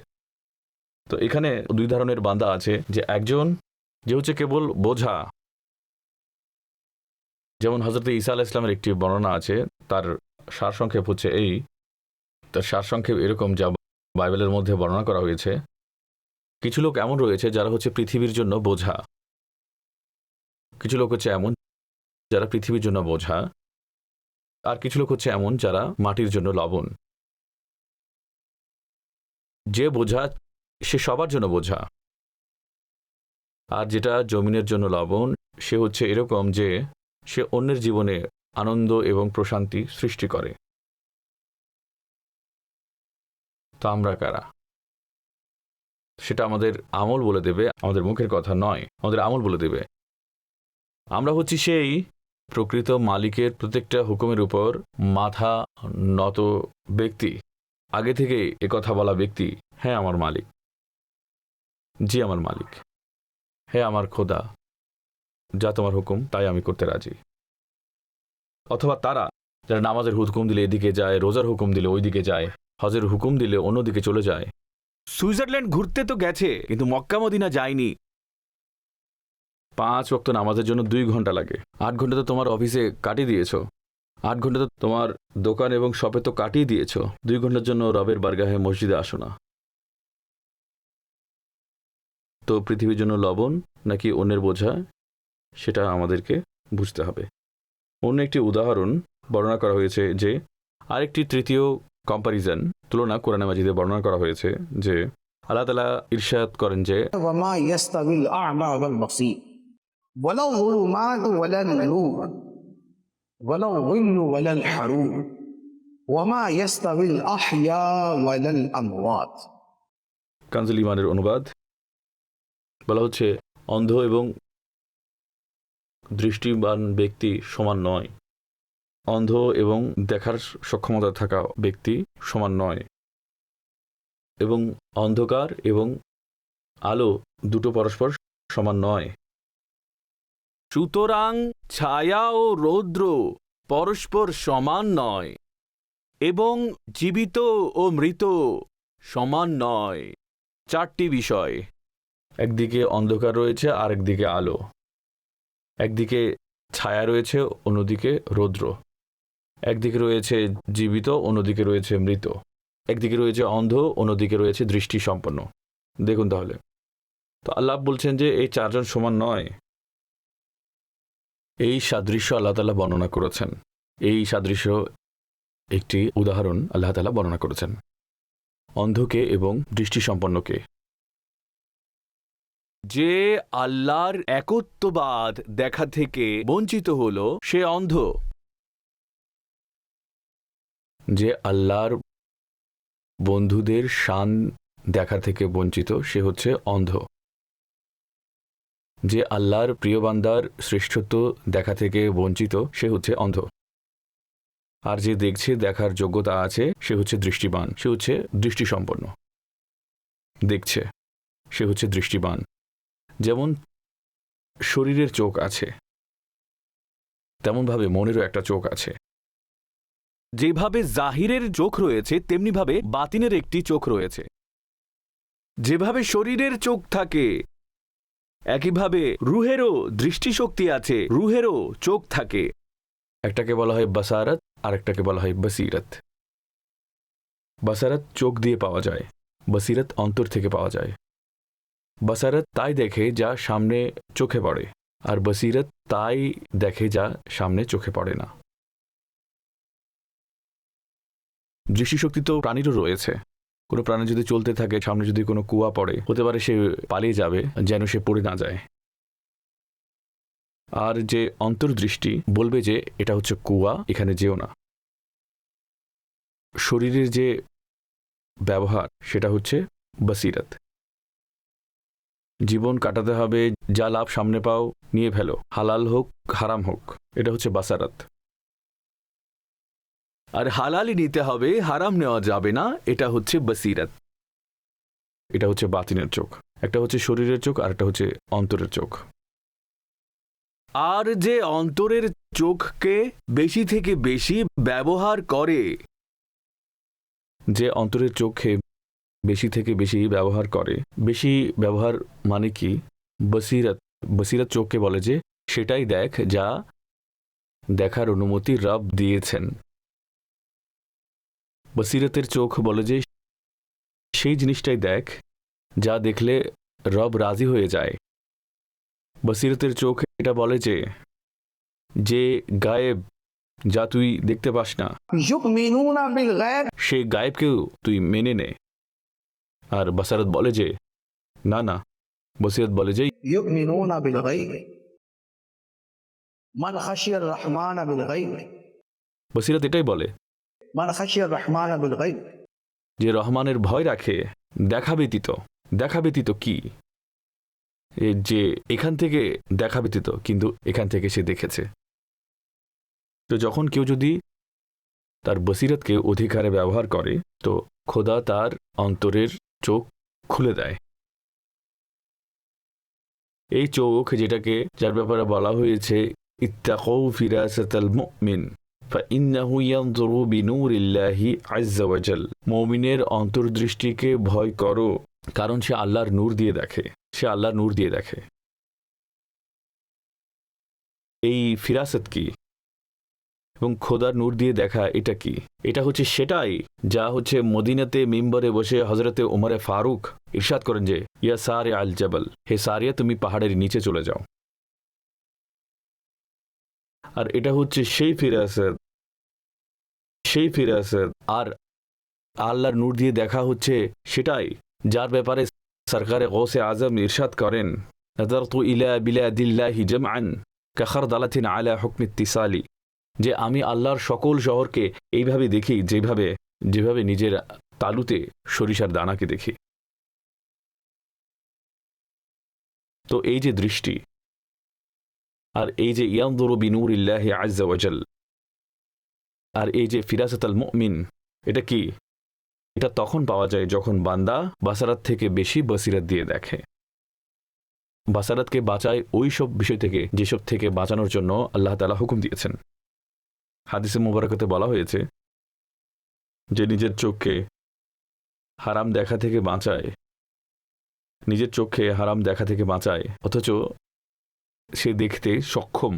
Speaker 1: তো এখানে 2 ধরনের বান্দা আছে, যে একজন যে হচ্ছে কেবল বোঝা, যেমন হযরত ঈসা আলাইহিস সালামের একটি বর্ণনা আছে, তার সারসংক্ষেপ হচ্ছে এই, তার সারসংক্ষেপ এরকম, যা বাইবেলের মধ্যে বর্ণনা করা হয়েছে। কিছু লোক এমন রয়েছে যারা হচ্ছে পৃথিবীর জন্য বোঝা, কিছু লোক হচ্ছে এমন যারা পৃথিবীর জন্য বোঝা, আর কিছু লোক হচ্ছে এমন যারা মাটির জন্য লবণ। যে বোঝা সে সবার জন্য বোঝা, আর যেটা জমিনের জন্য লবণ সে হচ্ছে এরকম যে সে অন্যের জীবনে আনন্দ এবং প্রশান্তি সৃষ্টি করে। তো আমরা কারা? সেটা আমাদের আমল বলে দেবে, আমাদের মুখের কথা নয়, আমাদের আমল বলে দেবে। আমরা হচ্ছি সেই প্রকৃত মালিকের প্রত্যেকটা হুকুমের উপর মাথা নত ব্যক্তি, আগে থেকে একথা বলা ব্যক্তি, হ্যাঁ আমার মালিক, জি আমার মালিক, হ্যাঁ আমার খোদা, যা তোমার হুকুম তাই আমি করতে রাজি। অথবা তারা যারা নামাজের হুকুম দিলে এদিকে যায়, রোজার হুকুম দিলে ওইদিকে যায়, হজের হুকুম দিলে অন্যদিকে চলে যায়। সুইজারল্যান্ড ঘুরতে তো গেছে, কিন্তু মক্কা মদিনা যায়নি। 5 ওয়াক্ত নামাজের জন্য 2 ঘন্টা লাগে। 8 ঘন্টা তো তোমার অফিসে কাটিয়ে দিয়েছ, 8 ঘন্টা তো তোমার দোকান এবং শপে তো কাটিয়ে দিয়েছ, 2 ঘন্টার জন্য রবের বারগাহে মসজিদে আসো না। তো পৃথিবীর জন্য লবণ নাকি অন্যের বোঝা, সেটা আমাদেরকে বুঝতে হবে। অন্য একটি উদাহরণ বর্ণনা করা হয়েছে, যে আরেকটি তৃতীয় কম্প্যারিজন, তুলনা কোরআনে মাজিদে বর্ণনা করা হয়েছে, যে আল্লাহ তাআলা ইরশাদ করেন যে
Speaker 2: وما يستوي الأعمى والبصير ولا الظلمات ولا النور ولا الظل ولا الحرور وما يستوي الأحياء ولا الأموات
Speaker 1: কানজুল ঈমানের অনুবাদ বলা হচ্ছে অন্ধ এবং দৃষ্টিবান ব্যক্তি সমান নয়, অন্ধ এবং দেখার সক্ষমতা থাকা ব্যক্তি সমান নয়, এবং অন্ধকার এবং আলো দুটো পরস্পর সমান নয়। সুতরাং ছায়া ও রৌদ্র পরস্পর সমান নয় এবং জীবিত ও মৃত সমান নয়। চারটি বিষয়, একদিকে অন্ধকার রয়েছে আর একদিকে আলো, একদিকে ছায়া রয়েছে অন্যদিকে রৌদ্র, একদিকে রয়েছে জীবিত অন্যদিকে রয়েছে মৃত, একদিকে রয়েছে অন্ধ অন্যদিকে রয়েছে দৃষ্টি সম্পন্ন। দেখুন তাহলে তো আল্লাহ বলছেন যে এই চারজন সমান নয়। এই সাদৃশ্য আল্লাহ তাআলা বর্ণনা করেছেন। এই সাদৃশ্য একটি উদাহরণ আল্লাহ তাআলা বর্ণনা করেছেন, অন্ধকে এবং দৃষ্টি সম্পন্নকে। যে আল্লাহর একত্ববাদ দেখা থেকে বঞ্চিত হলো সে অন্ধ, যে আল্লাহর বন্ধুদের শান দেখা থেকে বঞ্চিত সে হচ্ছে অন্ধ, যে আল্লাহর প্রিয় বান্দার শ্রেষ্ঠত্ব দেখা থেকে বঞ্চিত সে হচ্ছে অন্ধ, আর যে দেখছে, দেখার যোগ্যতা আছে সে হচ্ছে দৃষ্টিবান, সে হচ্ছে দৃষ্টিসম্পন্ন। দেখছে, সে হচ্ছে দৃষ্টিবান। যেমন শরীরের চোখ আছে তেমনভাবে মনেরও একটা চোখ আছে। যেভাবে জাহিরের চোখ রয়েছে তেমনিভাবে বাতিনের একটি চোখ রয়েছে। যেভাবে শরীরের চোখ থাকে একইভাবে রুহেরও দৃষ্টিশক্তি আছে, রুহেরও চোখ থাকে। একটাকে বলা হয় বাসারাত আর একটাকে বলা হয় বসিরত। বাসারাত চোখ দিয়ে পাওয়া যায়, বসিরত অন্তর থেকে পাওয়া যায়। বাসারাত তাই দেখে যা সামনে চোখে পড়ে, আর বসিরত তাই দেখে যা সামনে চোখে পড়ে না। দৃষ্টিশক্তি তো প্রাণীরও রয়েছে। কোনো প্রাণী যদি চলতে থাকে, সামনে যদি কোনো কুয়া পড়ে, হতে পারে সে পালিয়ে যাবে যেন সে পড়ে না যায়। আর যে অন্তর্দৃষ্টি বলবে যে এটা হচ্ছে কুয়া, এখানে যেও না। শরীরের যে ব্যবহার সেটা হচ্ছে বসিরত। জীবন কাটাতে হবে, যা লাভ সামনে পাও নিয়ে ফেলো, হালাল হোক হারাম হোক, এটা হচ্ছে বাসারাত। আর হালালই নিতে হবে, হারাম নেওয়া যাবে না, এটা হচ্ছে বসিরত। এটা হচ্ছে বাতিনের চোখ। একটা হচ্ছে শরীরের চোখ আর একটা হচ্ছে অন্তরের চোখ। আর যে অন্তরের চোখকে বেশি থেকে বেশি ব্যবহার করে, যে অন্তরের চোখে বেশি থেকে বেশি ব্যবহার করে, বেশি ব্যবহার মানে কি? বসিরত। বসিরত চোখকে বলে যে সেটাই দেখ যা দেখার অনুমতি রব দিয়েছেন। বসিরতের চোখ বলে যে সেই জিনিসটাই দেখ যা দেখলে রব রাজি হয়ে যায়। বসিরতের চোখ এটা বলে যে যে গায়েব, যা তুই দেখতে পাস না,
Speaker 2: يؤمنون بالغيب
Speaker 1: সেই গায়েবকেও তুই মেনে নে। আর বসিরত বলে যে না না, বসিরত বলে যে
Speaker 2: يؤمنون بالغيب من خشي الرحمن بالغيب
Speaker 1: বসিরত এটাই বলে
Speaker 2: من خشي الرحمن بالغيب
Speaker 1: যে রহমানের ভয় রাখে দেখা ব্যতীত। দেখা ব্যতীত কি? যে এখান থেকে দেখা ব্যতীত, কিন্তু এখান থেকে সে দেখেছে। তো যখন কেউ যদি তার বসিরতকে অধিকারে ব্যবহার করে তো খোদা তার অন্তরের চোখ খুলে দেয়। এই চোখ যেটাকে, যার ব্যাপারে বলা হয়েছে ইত্তাকু ফিরাসাতাল মুমিন ফাইন্নাহু ইয়ানজুরু বিনূরিল্লাহি আযজা ওয়া জাল। মুমিনের অন্তর্দৃষ্টিকে ভয় করো, কারণ সে আল্লাহর নূর দিয়ে দেখে, সে আল্লাহর নূর দিয়ে দেখে। এই ফিরাসত কি এবং খোদার নূর দিয়ে দেখা এটা কি? এটা হচ্ছে সেটাই যা হচ্ছে মদিনাতে মিম্বরে বসে হযরতে ওমরে ফারুক ইরশাদ করেন যে ইয়া সারে আল জাবাল, হে সারিয়া তুমি পাহাড়ের নিচে চলে যাও। আর এটা হচ্ছে সেই ফিরাসত, সেই ফিরাসত। আর আল্লাহর নূর দিয়ে দেখা হচ্ছে সেটাই যার ব্যাপারে সরকারে গৌসে আজম ইরশাদ করেন, নাযারতু ইলা বিলাদিল্লাহি জামআন কাখারদালাতিন আলা হুকমি ইত্তিসালি, যে আমি আল্লাহর সকল শহরকে এইভাবে দেখি যেভাবে নিজের তালুতে সরিষার দানাকে দেখি। তো এই যে দৃষ্টি আর এই যে ইয়ানজুরু বিনূরিল্লাহি আযজা ওয়া জাল, আর এই যে ফিরাসাতুল মুমিন, এটা কি? এটা তখন পাওয়া যায় যখন বান্দা বাসারাত থেকে বেশি বসিরাত দিয়ে দেখে। বাসারাতকে বাঁচায় ওই সব বিষয় থেকে যেসব থেকে বাঁচানোর জন্য আল্লাহ তাআলা হুকুম দিয়েছেন। হাদিসে মুবারাকাতে বলা হয়েছে যে নিজের চোখকে হারাম দেখা থেকে বাঁচায়, নিজের চোখে হারাম দেখা থেকে বাঁচায়, অথচ সে দেখতে সক্ষম।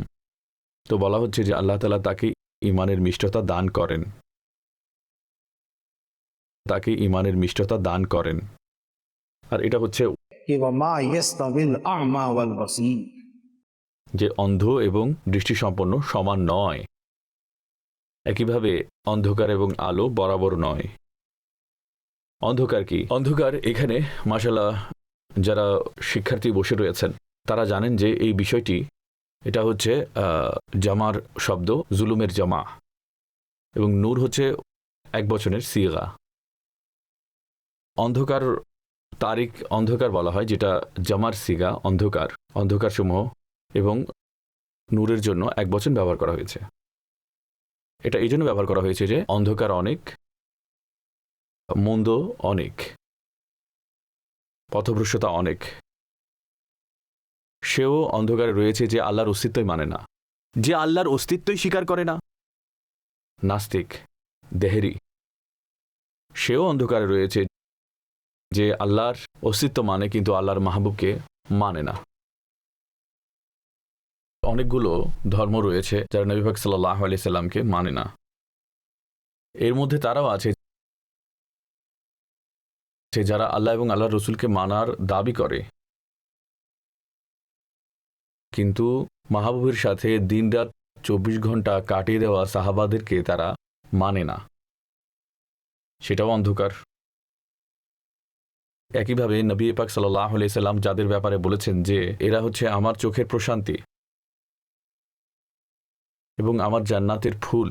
Speaker 1: তো বলা হচ্ছে যে আল্লাহ তাআলা তাকে ঈমানের মিষ্টতা দান করেন, তাকে ঈমানের মিষ্টতা দান করেন। আর এটা হচ্ছে
Speaker 2: وما يستوي الأعمى والبصير,
Speaker 1: যে অন্ধ এবং দৃষ্টিসম্পন্ন সমান নয়, একইভাবে অন্ধকার এবং আলো বরাবর নয়। অন্ধকার কি? অন্ধকার এখানে মাশাআল্লাহ যারা শিক্ষার্থী বসে রয়েছেন তারা জানেন যে এই বিষয়টি, এটা হচ্ছে জামার শব্দ, জুলুমের জামা, এবং নূর হচ্ছে এক বচনের সিগা। অন্ধকার তারিক অন্ধকার বলা হয়, যেটা জামার সিগা অন্ধকার সমূহ, এবং নূরের জন্য এক বচন ব্যবহার করা হয়েছে। এটা এই জন্য ব্যবহার করা হয়েছে যে অন্ধকার অনেক, মন্দ অনেক, পথভ্রষ্টতা অনেক। সেও অন্ধকারে রয়েছে যে আল্লাহর অস্তিত্বই মানে না, যে আল্লাহর অস্তিত্বই স্বীকার করে না, নাস্তিক, দেহেরি। সেও অন্ধকারে রয়েছে যে আল্লাহর অস্তিত্ব মানে কিন্তু আল্লাহর মাহবুবকে মানে না। অনেকগুলো ধর্ম রয়েছে যারা নবী পাক সাল্লাল্লাহু আলাইহি সাল্লামকে মানে না। এর মধ্যে তারাও আছে যারা আল্লাহ এবং আল্লাহর রসুলকে মানার দাবি করে, কিন্তু মাহবুবের সাথে দিনরাত 24 ঘন্টা কাটিয়ে দেওয়া সাহাবাদেরকে তারা মানে না, সেটাও অন্ধকার। একইভাবে নবী পাক সাল্লাল্লাহু আলাইহি সাল্লাম যাদের ব্যাপারে বলেছেন যে এরা হচ্ছে আমার চোখের প্রশান্তি এবং আমার জান্নাতের ফুল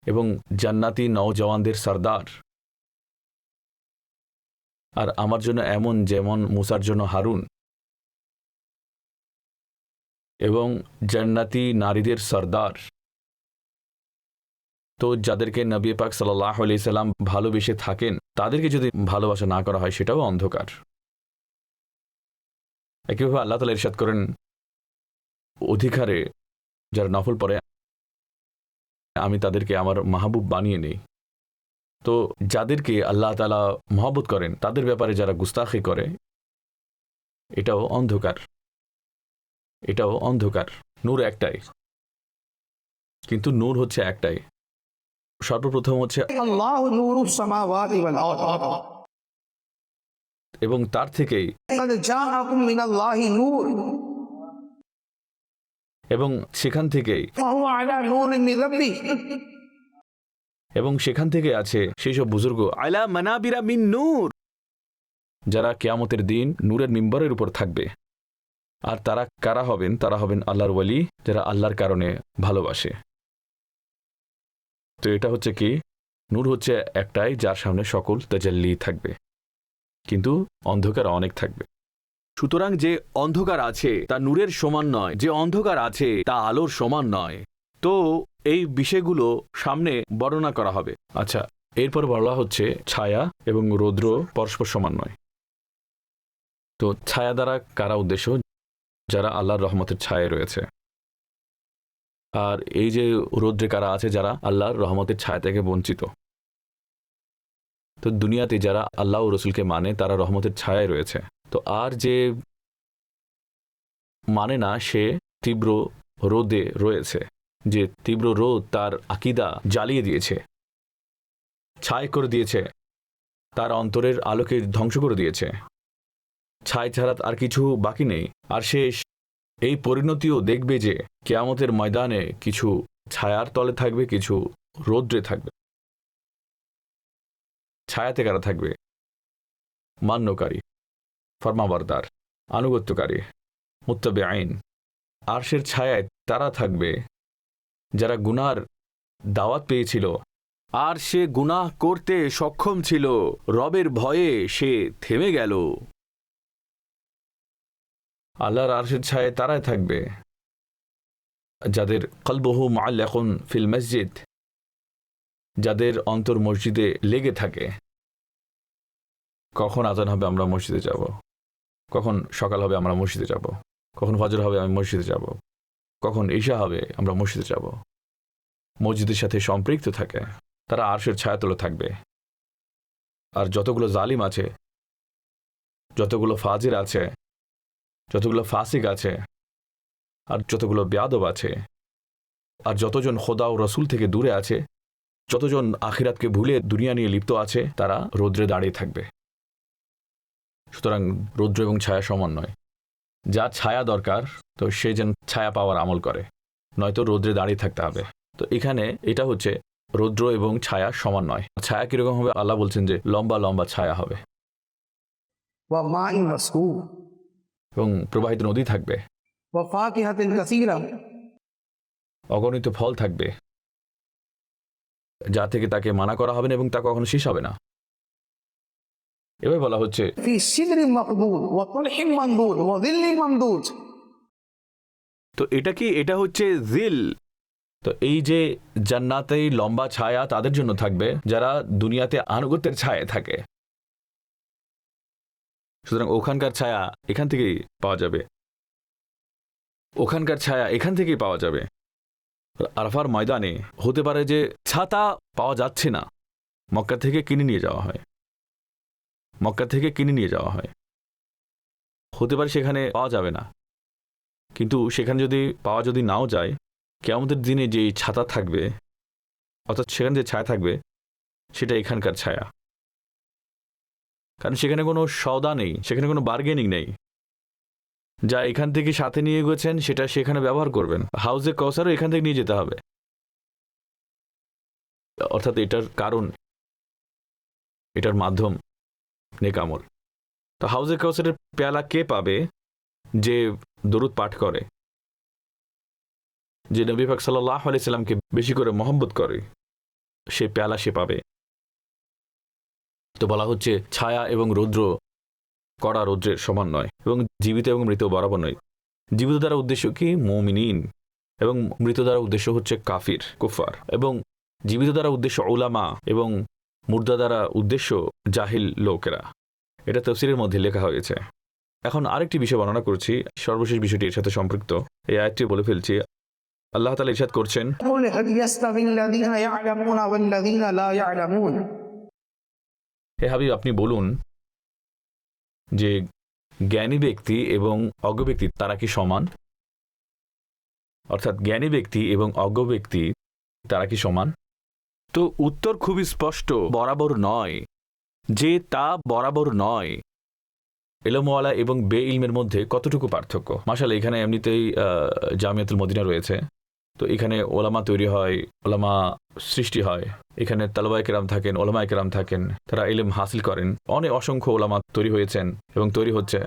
Speaker 1: এবং জান্নাতি নওজওয়ানদের সরদার, আর আমার জন্য এমন যেমন মুসার জন্য হারুন, এবং জান্নাতি নারীদের সরদার। তো যাদেরকে নবী পাক সাল্লাল্লাহু আলাইহি সাল্লাম ভালোবেসে থাকেন তাদেরকে যদি ভালোবাসা না করা হয় সেটাও অন্ধকার। একইভাবে আল্লাহ তাআলা ইরশাদ করেন, অধিকারে যারা নফল পড়ে আমি তাদেরকে আমার মাহবুব বানিয়ে নেই। তো যাদেরকে আল্লাহ তাআলা মহব্বত করেন তাদের ব্যাপারে যারা গুস্তাখি করে, এটাও অন্ধকার, এটাও অন্ধকার। নূর একটাই, কিন্তু নূর হচ্ছে একটাই। সর্বপ্রথম হচ্ছে
Speaker 2: الله نور السماوات والأرض,
Speaker 1: এবং তার থেকেই
Speaker 2: قد جاءكم من الله نور
Speaker 1: এবং সেখান থেকেই
Speaker 2: فهو على نور من ربه,
Speaker 1: এবং সেখান থেকে আছে সেই সব বুজুর্গ আলা মানাবিরা মিন নূর, যারা কিয়ামতের দিন নূরের মিম্বরের উপর থাকবে। আর তারা কারা হবেন? তারা হবেন আল্লাহর ওয়ালি, যারা আল্লাহর কারণে ভালোবাসে। তো এটা হচ্ছে কি? নূর হচ্ছে একটাই যার সামনে সকল তাজাল্লি থাকবে, কিন্তু অন্ধকার অনেক থাকবে। সুতরাং যে অন্ধকার আছে তা নূরের সমান নয়, যে অন্ধকার আছে তা আলোর সমান নয়। তো এই বিষয়গুলো সামনে বর্ণনা করা হবে। আচ্ছা, এরপর বলা হচ্ছে ছায়া এবং রৌদ্র পরস্পর সমান নয়। তো ছায়া দ্বারা কারা উদ্দেশ্য? যারা আল্লাহর রহমতের ছায়া রয়েছে। আর এই যে রৌদ্রে কারা আছে? যারা আল্লাহর রহমতের ছায়া থেকে বঞ্চিত। তো দুনিয়াতে যারা আল্লাহ ও রসুলকে মানে তারা রহমতের ছায়ায় রয়েছে। তো আর যে মানে না সে তীব্র রোদে রয়েছে, যে তীব্র রোদ তার আকীদা জ্বালিয়ে দিয়েছে, ছাই করে দিয়েছে, তার অন্তরের আলোকে ধ্বংস করে দিয়েছে। ছাই ছাড়া আর কিছু বাকি নেই। আর সে এই পরিণতিও দেখবে যে কিয়ামতের ময়দানে কিছু ছায়ার তলে থাকবে, কিছু রৌদ্রে থাকবে। ছায়াতে কারা থাকবে? মান্যকারী, ফরমাবরদার, আনুগত্যকারী, মুত্তাবে আইন। আরশের ছায়ায় তারা থাকবে যারা গুনার দাওয়াত পেয়েছিল, আর সে গুনাহ করতে সক্ষম ছিল, রবের ভয়ে সে থেমে গেল। আল্লাহর আরশের ছায়ায় তারাই থাকবে যাদের কলবহু মুআল্লাকুন ফিল মসজিদ, যাদের অন্তর মসজিদে লেগে থাকে। কখন আজান হবে আমরা মসজিদে যাব, কখন সকাল হবে আমরা মসজিদে যাব, কখন ফজর হবে আমি মসজিদে যাব, কখন ঈশা হবে আমরা মসজিদে যাব। মসজিদের সাথে সম্পৃক্ত থাকে, তারা আরশের ছায়াতলে থাকবে। আর যতগুলো জালিম আছে, যতগুলো ফাজির আছে, যতগুলো ফাসিক আছে, আর যতগুলো বেয়াদব আছে, আর যতজন খোদা ও রসুল থেকে দূরে আছে, যতজন আখিরাতকে ভুলে দুনিয়া নিয়ে লিপ্ত আছে, তারা রৌদ্রে দাঁড়িয়ে থাকবে। সুতরাং রৌদ্র এবং ছায়া সমান নয়। যা ছায়া দরকার তো সে যেন ছায়া পাওয়ার আমল করে, নয়তো রৌদ্রে দাঁড়িয়ে থাকতে হবে। তো এখানে এটা হচ্ছে রৌদ্র এবং ছায়া সমান নয়। ছায়া কিরকম হবে? আল্লাহ বলছেন যে লম্বা লম্বা ছায়া হবে
Speaker 2: وماء مسكوب
Speaker 1: এবং প্রবাহিত নদী থাকবে,
Speaker 2: وفاكهة كثيرة
Speaker 1: অগণিত ফল থাকবে, যা থেকে তাকে মানা করা হবে না এবং তা কখনো শেষ হবে না। এবার বলা হচ্ছে
Speaker 2: في سدر مخضود وطلح منضود وظل ممدود।
Speaker 1: তো এটা কি? এটা হচ্ছে জিল। তো এই যে জান্নাতেই লম্বা ছায়া তাদের জন্য থাকবে যারা দুনিয়াতে আনুগত্যের ছায়ায় থাকে। সুতরাং ওখানকার ছায়া এখান থেকেই পাওয়া যাবে, ওখানকার ছায়া এখান থেকেই পাওয়া যাবে। আরাফার ময়দানে হতে পারে যে ছাতা পাওয়া যাচ্ছে না, মক্কা থেকে কিনে নিয়ে যাওয়া হয়, মক্কা থেকে কিনে নিয়ে যাওয়া হয়। হতে পারে সেখানে পাওয়া যাবে না, কিন্তু সেখানে যদি পাওয়া যদি নাও যায়, কিয়ামতের দিনে যে ছাতা থাকবে, অর্থাৎ সেখানে যে ছায়া থাকবে সেটা এখানকার ছায়া। কারণ সেখানে কোনো সওদা নেই, সেখানে কোনো বার্গেনিং নেই। যা এখান থেকে সাথে নিয়ে গেছেন সেটা সেখানে ব্যবহার করবেন। হাউজে কাউসারও এখান থেকে নিয়ে যেতে হবে। অর্থাৎ এটার কারণ, এটার মাধ্যম নেক আমল। তো হাউজে কাউসারের পেয়ালা কে পাবে? যে দরুদ পাঠ করে, যে নবী পাক সাল্লাল্লাহু আলাইহি সাল্লামকে বেশি করে মহব্বত করে, সে পেয়ালা সে পাবে। তো বলা হচ্ছে ছায়া এবং রৌদ্র কড়া রৌদ্রের সমান নয়, এবং জীবিত এবং মৃত বরাবর নয়। জীবিত দ্বারা উদ্দেশ্য কি? মুমিনিন, এবং মৃত দ্বারা উদ্দেশ্য হচ্ছে কাফির, কুফার। এবং জীবিত দ্বারা উদ্দেশ্য উলামা, এবং মুর্দা দ্বারা উদ্দেশ্য জাহিল লোকেরা। এটা তাফসীরের মধ্যে লেখা হয়েছে। এখন আরেকটি বিষয় বর্ণনা করছি, সর্বশেষ বিষয়টি এর সাথে সম্পৃক্ত। এই আয়াতটি বলে ফেলছি। আল্লাহ তাআলা ইরশাদ করছেন,
Speaker 2: قل هل يستوي الذين يعلمون والذين لا يعلمون।
Speaker 1: হে হাবিব, আপনি বলুন যে জ্ঞানী ব্যক্তি এবং অজ্ঞ ব্যক্তি তারা কি সমান? অর্থাৎ জ্ঞানী ব্যক্তি এবং অজ্ঞ ব্যক্তি তারা কি সমান? তো উত্তর খুবই স্পষ্ট, বরাবর নয়। যে তা বরাবর নয়। ইলমওয়ালা এবং বে ইলমের মধ্যে কতটুকু পার্থক্য? মাশাআল্লাহ, এখানে এমনিতেই জামিয়াতুল মদিনা রয়েছে। তো এখানে ওলামা তৈরি হয়, ওলামা সৃষ্টি হয়। এখানে তালবায়ে কেরাম থাকেন, ওলামায়ে কেরাম থাকেন, তারা ইলম হাসিল করেন। অনেক অসংখ্য ওলামা তৈরি হয়েছেন এবং তৈরি হচ্ছে।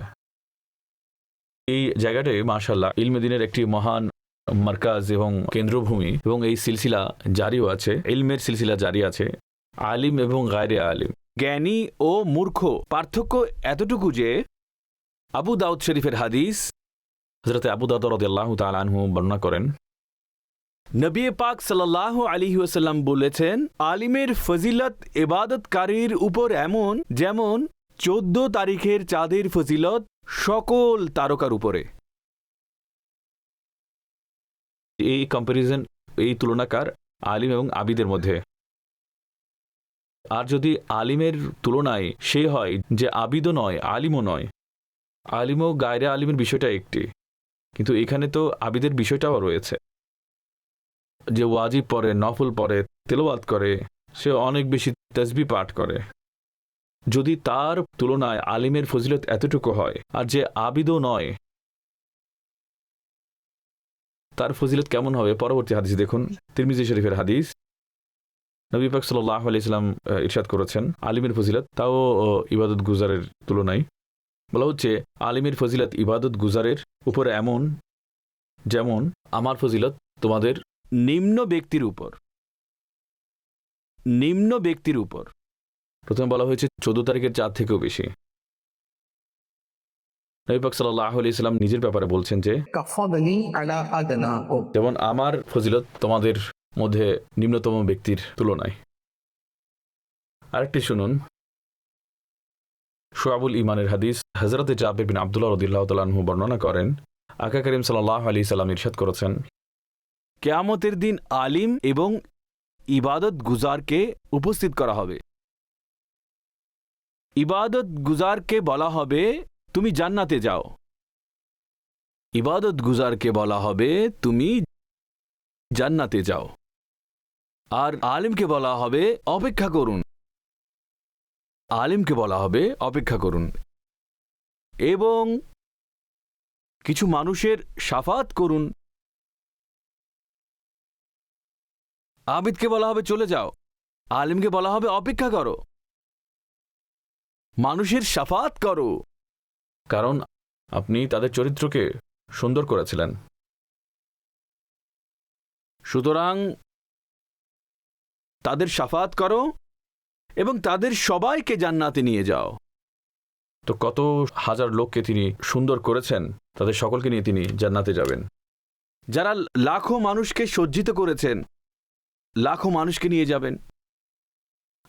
Speaker 1: এই জায়গাটায় মাশাআল্লাহ ইলমে দিনের একটি মহান মার্কাজ এবং কেন্দ্রভূমি, এবং এই সিলসিলা জারিও আছে, ইলমের সিলসিলা জারি আছে। আলিম এবং গায়রে আলিম, জ্ঞানী ও মূর্খ, পার্থক্য এতটুকু যে আবু দাউদ শরীফের হাদিস, হযরত আবু দাউদ রাদিয়াল্লাহু তাআলা আনহু বর্ণনা করেন, নবী পাক সাল্লাল্লাহু আলাইহি ওয়াসাল্লাম বলেছেন, আলিমের ফজিলত ইবাদতকারীর উপর এমন যেমন 14 তারিখের চাঁদের ফজিলত সকল তারকার উপরে। এই কম্প্যারিজন, এই তুলনাকার আলিম এবং আবিদের মধ্যে। আর যদি আলিমের তুলনায় সে হয় যে আবিদও নয়, আলিমও নয়, আলিম ও গায়রে আলিমের বিষয়টা একটি, কিন্তু এখানে তো আবিদের বিষয়টাও রয়েছে। যে ওয়াজিব পড়ে, নফল পড়ে, তেলাওয়াত করে, সে অনেক বেশি তাসবিহ পাঠ করে। যদি তার তুলনায় আলিমের ফজিলত এতটুকু হয়, আর যে আবিদও নয়, তার ফজিলত কেমন হবে? পরবর্তী হাদিস দেখুন, তিরমিজি শরীফের হাদিস, নবী পাক সাল্লাল্লাহু আলাইহি সাল্লাম ইরশাদ করেছেন আলিমের ফজিলত তাও ইবাদত গুজারের তুলনায় বলা হচ্ছে আলিমের ফজিলত ইবাদত গুজারের উপরে এমন যেমন আমার ফজিলত তোমাদের নিম্ন ব্যক্তির উপর প্রথমে বলা হয়েছে 14 তারিখের চাঁদ থেকেও বেশি। নবী পাক সাল্লাল্লাহু আলাইহি সাল্লাম নিজের ব্যাপারে বলছেন যে
Speaker 2: كفضلي على أدناكم
Speaker 1: যেমন আমার ফজিলত তোমাদের মধ্যে নিম্নতম ব্যক্তির তুলনায়। আরেকটি শুনুন, শুআবুল ঈমানের হাদিস হযরত জাবির বিন আব্দুল্লাহ রাদিয়াল্লাহু তাআলা আনহু বর্ণনা করেন আকা করিম সাল্লাল্লাহু আলাইহি সাল্লাম ইরশাদ করেছেন কিয়ামতের দিন আলিম এবং ইবাদত গুজারকে উপস্থিত করা হবে। ইবাদত গুজারকে বলা হবে তুমি জান্নাতে যাও, ইবাদত গুজারকে বলা হবে তুমি জান্নাতে যাও, আর আলিমকে বলা হবে অপেক্ষা করুন, আলিমকে বলা হবে অপেক্ষা করুন এবং কিছু মানুষের শাফাত করুন। আবিদকে বলা হবে চলে যাও, আলিমকে বলা হবে অপেক্ষা করো, মানুষের শাফাত করো, কারণ আপনি তাদের চরিত্রকে সুন্দর করেছিলেন। সুতরাং তাদের শাফাত করো এবং তাদের সবাইকে জান্নাতে নিয়ে যাও। তো কত হাজার লোককে তিনি সুন্দর করেছেন, তাদের সকলকে নিয়ে তিনি জান্নাতে যাবেন। যারা লাখো মানুষকে সজ্জিত করেছেন, লাখো মানুষকে নিয়ে যাবেন।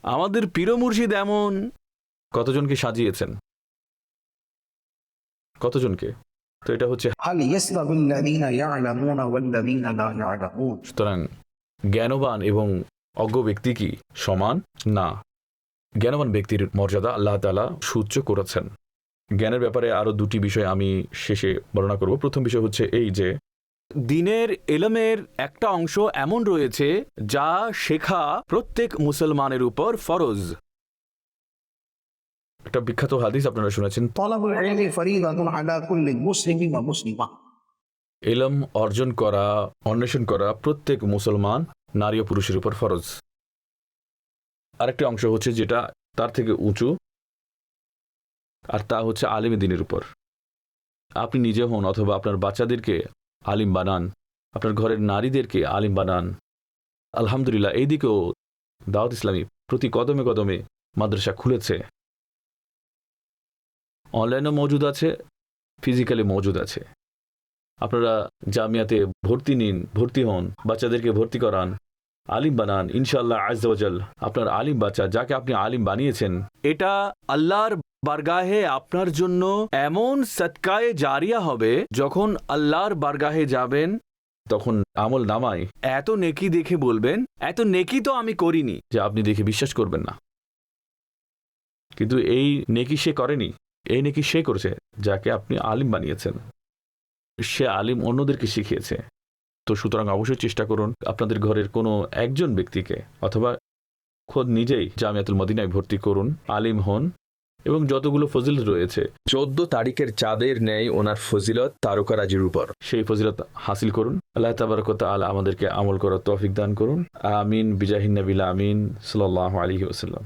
Speaker 1: আমাদের পীর মুর্শিদ এমন কতজনকে সাজিয়েছেন, কতজনকে। তো এটা হচ্ছে
Speaker 2: هل يستوي الذين يعلمون والذين لا يعلمون
Speaker 1: সুতরাং জ্ঞানবান এবং অজ্ঞ ব্যক্তি কি সমান? না, জ্ঞানবান ব্যক্তির মর্যাদা আল্লাহ তাআলা সুউচ্চ করেছেন। জ্ঞানের ব্যাপারে আরও দুটি বিষয় আমি শেষে বর্ণনা করব। প্রথম বিষয় হচ্ছে এই যে দ্বীনের ইলমের একটা অংশ এমন রয়েছে যা শেখা প্রত্যেক মুসলমানের উপর ফরজ। একটা বিখ্যাত হাদিস আপনারা শুনেছেন,
Speaker 2: طلب العلم فريضة على كل مسلم ومسلمة
Speaker 1: ইলম অর্জন করা, অন্বেষণ করা প্রত্যেক মুসলমান নারী ও পুরুষের উপর ফরজ। আরেকটি অংশ হচ্ছে যেটা তার থেকে উঁচু, আর তা হচ্ছে আলিমে দ্বীনের উপর। আপনি নিজে হন অথবা আপনার বাচ্চাদেরকে আলিম বানান, আপনার ঘরের নারীদেরকে আলিম বানান। আলহামদুলিল্লাহ এই দিকেও দাওয়াত ইসলামী প্রতি কদমে কদমে মাদ্রাসা খুলেছে, অনলাইনও মজুদ আছে, ফিজিক্যালি মজুদ আছে। আপনারা জামিয়াতে ভর্তি হন, বাচ্চাদেরকে ভর্তি করান, আলিম বানান। ইনশাআল্লাহ আজ্জা ওয়া জাল আপনার আলিম বাচ্চা যাকে আপনি আলিম বানিয়েছেন, এটা আল্লাহর বারগাহে আপনার জন্য এমন সদকায়ে জারিয়া হবে, যখন আল্লাহর বারগাহে যাবেন তখন আমল নামায় এত নেকি দেখে বলবেন এত নেকি তো আমি করিনি, যে আপনি দেখে বিশ্বাস করবেন না। কিন্তু এই নেকি সে করেনি, এই নেকি সে করেছে যাকে আপনি আলিম বানিয়েছেন, সে আলিম অন্যদেরকে শিখিয়েছে। তো সুতরাং অবশ্যই চেষ্টা করুন আপনাদের ঘরের কোনো একজন ব্যক্তিকে অথবা খোদ নিজেই জামিয়াতুল মদিনায় ভর্তি করুন, আলিম হন এবং যতগুলো ফজিলত রয়েছে
Speaker 3: 14 তারিখের চাঁদের ন্যায় ওনার ফজিলত তারকারাজির উপর,
Speaker 1: সেই ফজিলত হাসিল করুন। আল্লাহ তাবারক ওয়া তাআলা আমাদেরকে আমল করার তৌফিক দান করুন। আমিন বিজাহিন নবিল আমিন সাল্লাল্লাহু আলাইহি ওয়াসাল্লাম।